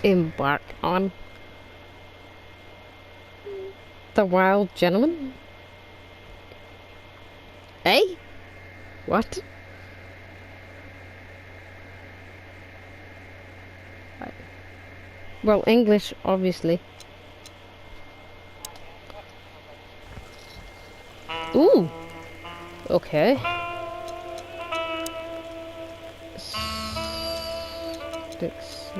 embark on? The wild gentleman? Eh? What? Well, English, obviously. Ooh! Okay. Sticks.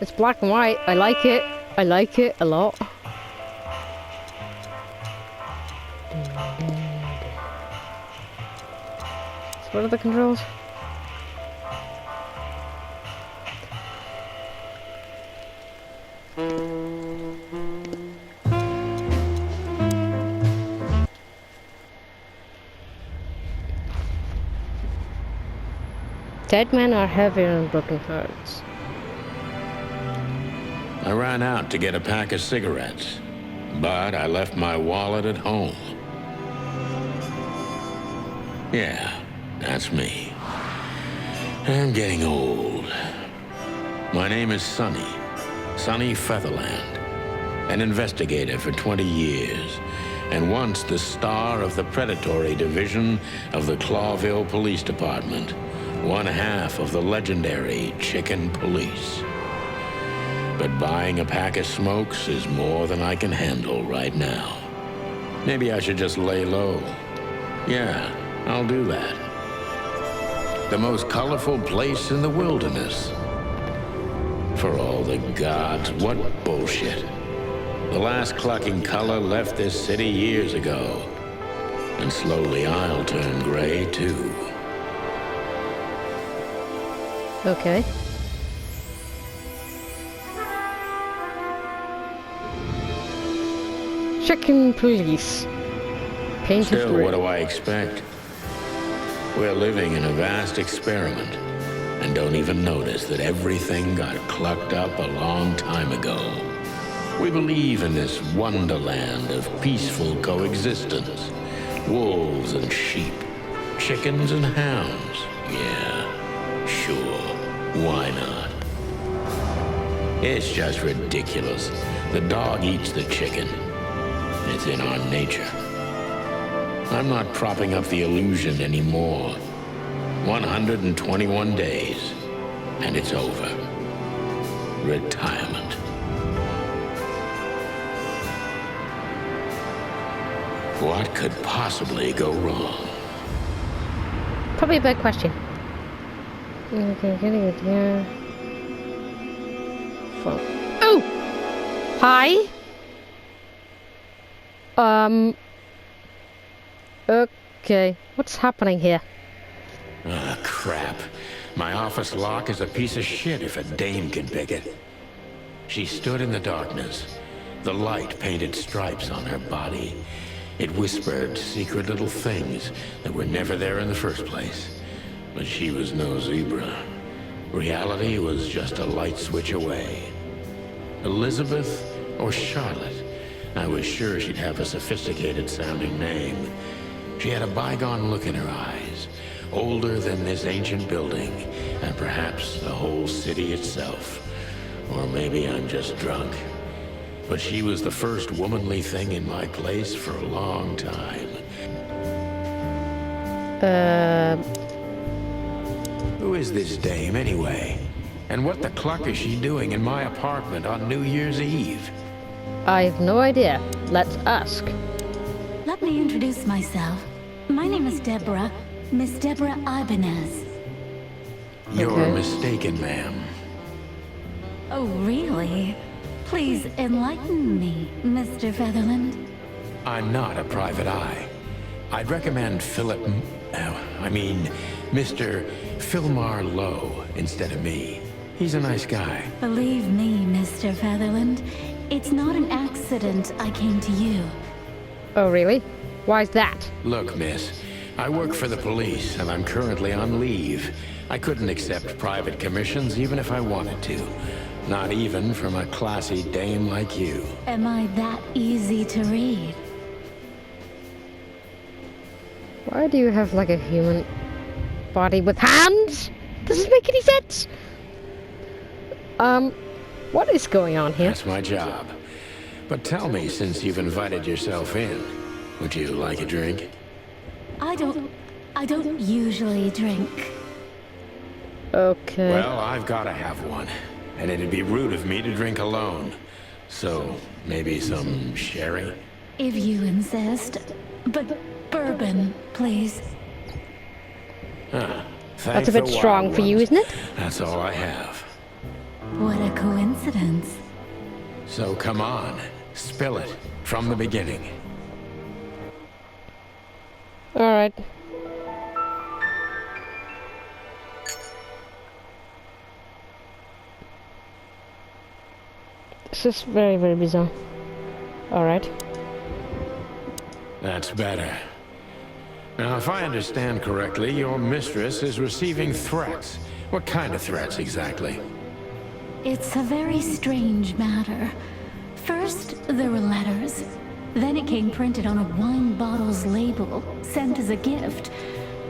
It's black and white. I like it. I like it a lot. So what are the controls? Dead men are heavier than broken hearts. I ran out to get a pack of cigarettes, but I left my wallet at home. Yeah, that's me. I'm getting old. My name is Sonny Featherland, an investigator for 20 years, and once the star of the predatory division of the Clawville Police Department, one half of the legendary Chicken Police. But buying a pack of smokes is more than I can handle right now. Maybe I should just lay low. Yeah, I'll do that. The most colorful place in the wilderness. For all the gods, what bullshit. The last clucking color left this city years ago. And slowly I'll turn gray too. Okay. Chicken police. Painted Still, red. what do I expect? We're living in a vast experiment, and don't even notice that everything got clucked up a long time ago. We believe in this wonderland of peaceful coexistence. Wolves and sheep, chickens and hounds. Yeah, sure. Why not? It's just ridiculous. The dog eats the chicken. It's in our nature. I'm not propping up the illusion anymore. 121 days, and it's over. Retirement. What could possibly go wrong? Probably a bad question. Okay, getting it, yeah. Oh! Hi? Okay. What's happening here? Ah, crap. My office lock is a piece of shit if a dame can pick it. She stood in the darkness. The light painted stripes on her body. It whispered secret little things that were never there in the first place. But she was no zebra. Reality was just a light switch away. Elizabeth or Charlotte? I was sure she'd have a sophisticated-sounding name. She had a bygone look in her eyes, older than this ancient building, and perhaps the whole city itself. Or maybe I'm just drunk. But she was the first womanly thing in my place for a long time. Who is this dame, anyway? And what the cluck is she doing in my apartment on New Year's Eve? I have no idea. Let's ask. Let me introduce myself. My name is Deborah, Miss Deborah Ibanez. You're Okay. mistaken, ma'am. Oh, really? Please enlighten me, Mr. Featherland. I'm not a private eye. I'd recommend Mr. Philmar Lowe instead of me. He's a nice guy. Believe me, Mr. Featherland, it's not an accident I came to you. Oh, really? Why's that? Look, miss, I work for the police, and I'm currently on leave. I couldn't accept private commissions even if I wanted to. Not even from a classy dame like you. Am I that easy to read? Why do you have like a human body with hands? Doesn't make any sense. What is going on here? That's my job. But tell me, since you've invited yourself in, would you like a drink? I don't usually drink. Okay. Well, I've got to have one. And it'd be rude of me to drink alone. So, maybe some sherry? If you insist. But bourbon, please. That's a bit strong for you, isn't it? That's all I have. What a coincidence. So come on, spill it from the beginning. Alright. This is very, very bizarre. Alright. That's better. Now, if I understand correctly, your mistress is receiving threats. What kind of threats exactly? It's a very strange matter. First, there were letters. Then it came printed on a wine bottle's label, sent as a gift.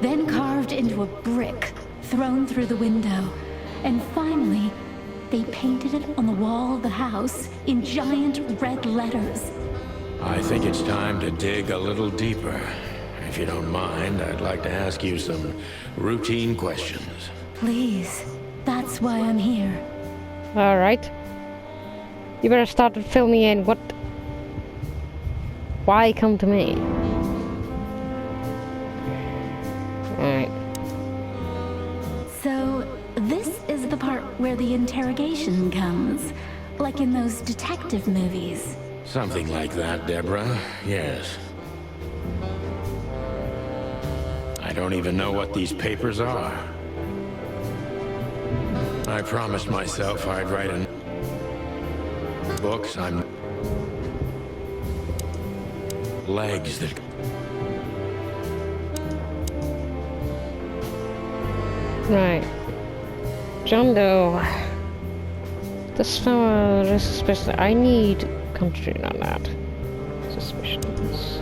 Then carved into a brick, thrown through the window. And finally, they painted it on the wall of the house in giant red letters. I think it's time to dig a little deeper. If you don't mind, I'd like to ask you some routine questions. Please, that's why I'm here. Alright. You better start to fill me in. Why come to me? Alright. So, this is the part where the interrogation comes. Like in those detective movies. Something like that, Deborah. Yes. I don't even know what these papers are. I promised myself I'd write in books. I'm legs that Right. John Doe. This fellow is suspicious. I need concentrate on that. Suspicions.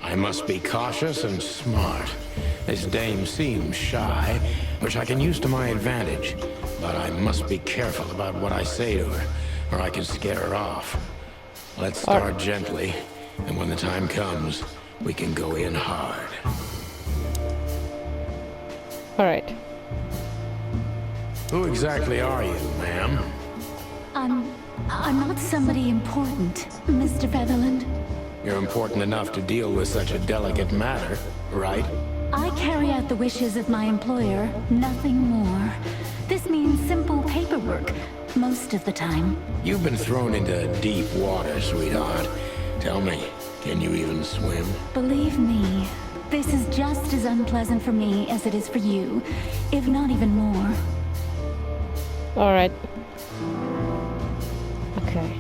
I must be cautious and smart. This dame seems shy, which I can use to my advantage. But I must be careful about what I say to her, or I can scare her off. Let's start gently, and when the time comes, we can go in hard. Alright. Who exactly are you, ma'am? I'm not somebody important, Mr. Featherland. You're important enough to deal with such a delicate matter, right? I carry out the wishes of my employer, nothing more. This means simple paperwork, most of the time. You've been thrown into deep water, sweetheart. Tell me, can you even swim? Believe me, this is just as unpleasant for me as it is for you, if not even more. Alright. Okay.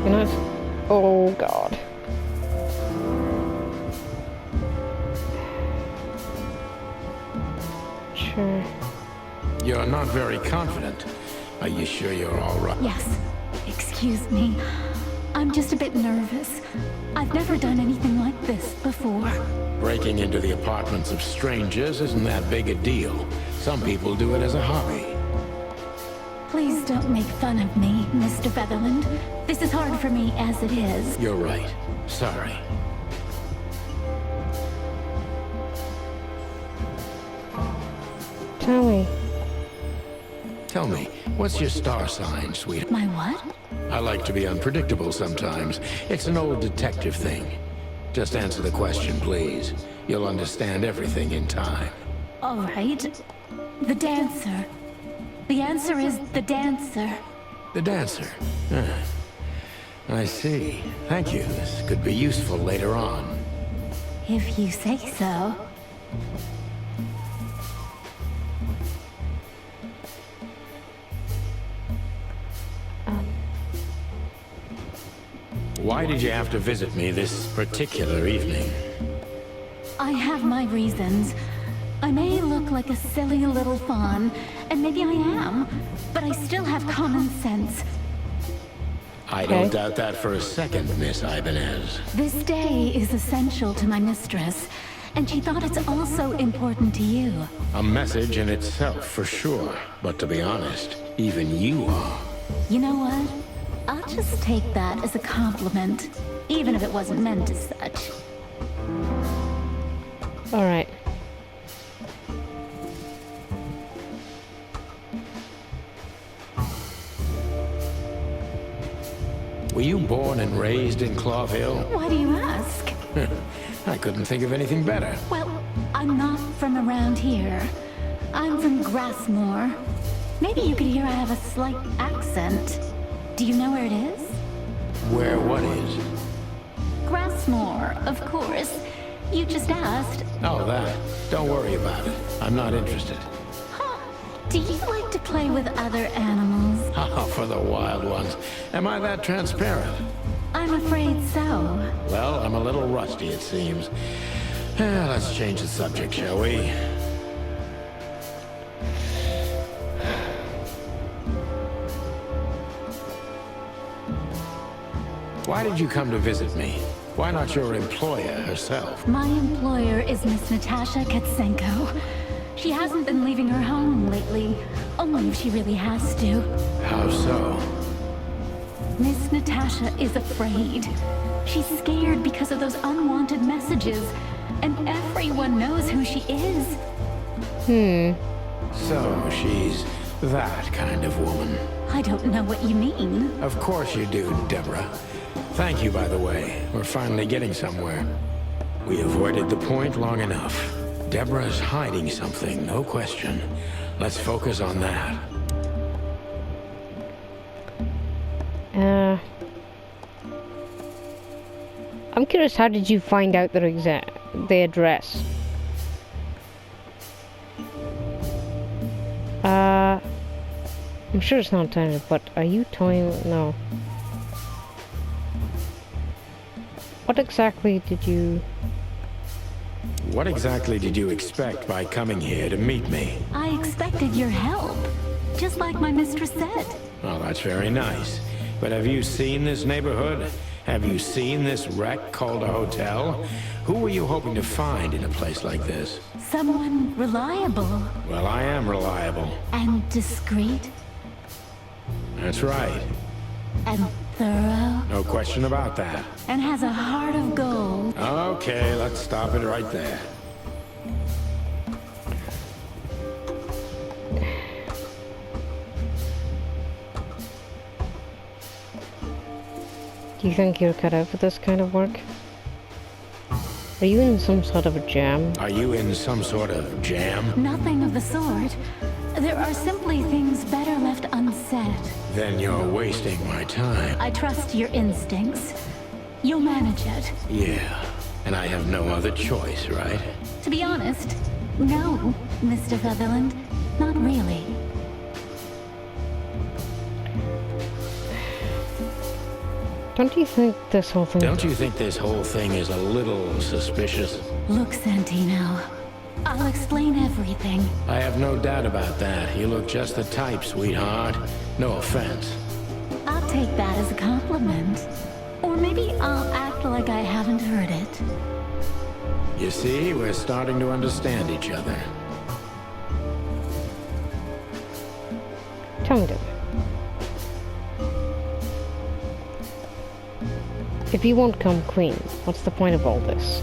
You know, oh god. Sure. You're not very confident. Are you sure you're all right? Yes, excuse me. I'm just a bit nervous. I've never done anything like this before. Breaking into the apartments of strangers isn't that big a deal. Some people do it as a hobby. Please don't make fun of me, Mr. Featherland. This is hard for me as it is. You're right. Sorry. Tell me. Tell me, what's your star sign, sweetheart? My what? I like to be unpredictable sometimes. It's an old detective thing. Just answer the question, please. You'll understand everything in time. All right. The dancer. The answer is the dancer. The dancer. Ah, I see. Thank you. This could be useful later on. If you say so. Why did you have to visit me this particular evening? I have my reasons. I may look like a silly little fawn, and maybe I am, but I still have common sense. I Okay. don't doubt that for a second, Miss Ibanez. This day is essential to my mistress, and she thought it's also important to you. A message in itself, for sure. But to be honest, even you are. You know what? I'll just take that as a compliment, even if it wasn't meant as such. All right. Were you born and raised in Clawville? Why do you ask? I couldn't think of anything better. Well, I'm not from around here. I'm from Grassmore. Maybe you could hear I have a slight accent. Do you know where it is? Where what is? Grassmore, of course. You just asked. Oh, that. Don't worry about it. I'm not interested. Huh. Do you like to play with other animals? Oh, for the wild ones. Am I that transparent? I'm afraid so. Well, I'm a little rusty, it seems. Let's change the subject, shall we? Why did you come to visit me? Why not your employer herself? My employer is Miss Natasha Katsenko. She hasn't been leaving her home lately, only if she really has to. How so? Miss Natasha is afraid. She's scared because of those unwanted messages, and everyone knows who she is. So she's that kind of woman. I don't know what you mean. Of course you do, Deborah. Thank you, by the way. We're finally getting somewhere. We avoided the point long enough. Deborah's hiding something, no question. Let's focus on that. I'm curious, how did you find out their the address? I'm sure it's not tiny, but are you toying? No. What exactly did you... What exactly did you expect by coming here to meet me? I expected your help, just like my mistress said. Well, that's very nice. But have you seen this neighborhood? Have you seen this wreck called a hotel? Who were you hoping to find in a place like this? Someone reliable Well, I am reliable. and discreet That's right. and thorough No question about that. and has a heart of gold. Okay, let's stop it right there. Do you think you're cut out for this kind of work? Are you in some sort of a jam? Are you in some sort of jam? Nothing of the sort. There are simply things better left unsaid. Then you're wasting my time. I trust your instincts. You'll manage it. Yeah, and I have no other choice, right? To be honest, no, Mr. Featherland. Not really. Don't you think this whole thing... Don't you think this whole thing is a little suspicious? Look, Santino. I'll explain everything. I have no doubt about that. You look just the type, sweetheart. No offense. I'll take that as a compliment. Or maybe I'll act like I haven't heard it. You see, we're starting to understand each other. Tell me, Deborah. If you won't come queen, what's the point of all this?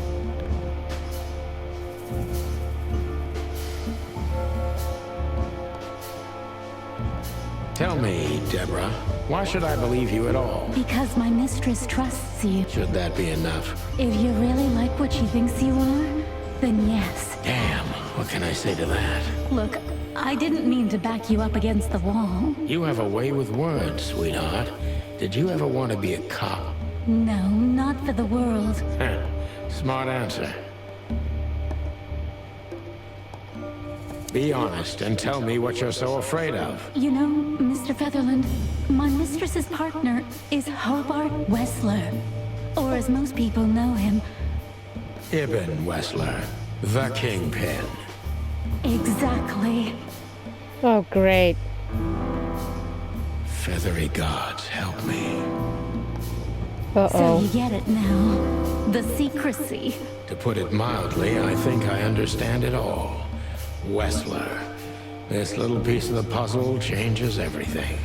Tell me, Deborah, why should I believe you at all? Because my mistress trusts you. Should that be enough? If you really like what she thinks you are, then yes. Damn, what can I say to that? Look, I didn't mean to back you up against the wall. You have a way with words, sweetheart. Did you ever want to be a cop? No, not for the world. Heh, smart answer. Be honest and tell me what you're so afraid of. You know, Mr. Featherland, my mistress's partner is Hobart Wessler. Or as most people know him, Ibn Wessler, the Kingpin. exactly. Oh, great. Feathery gods, help me. So you get it now. The secrecy. To put it mildly, I think I understand it all. Wessler. This little piece of the puzzle changes everything.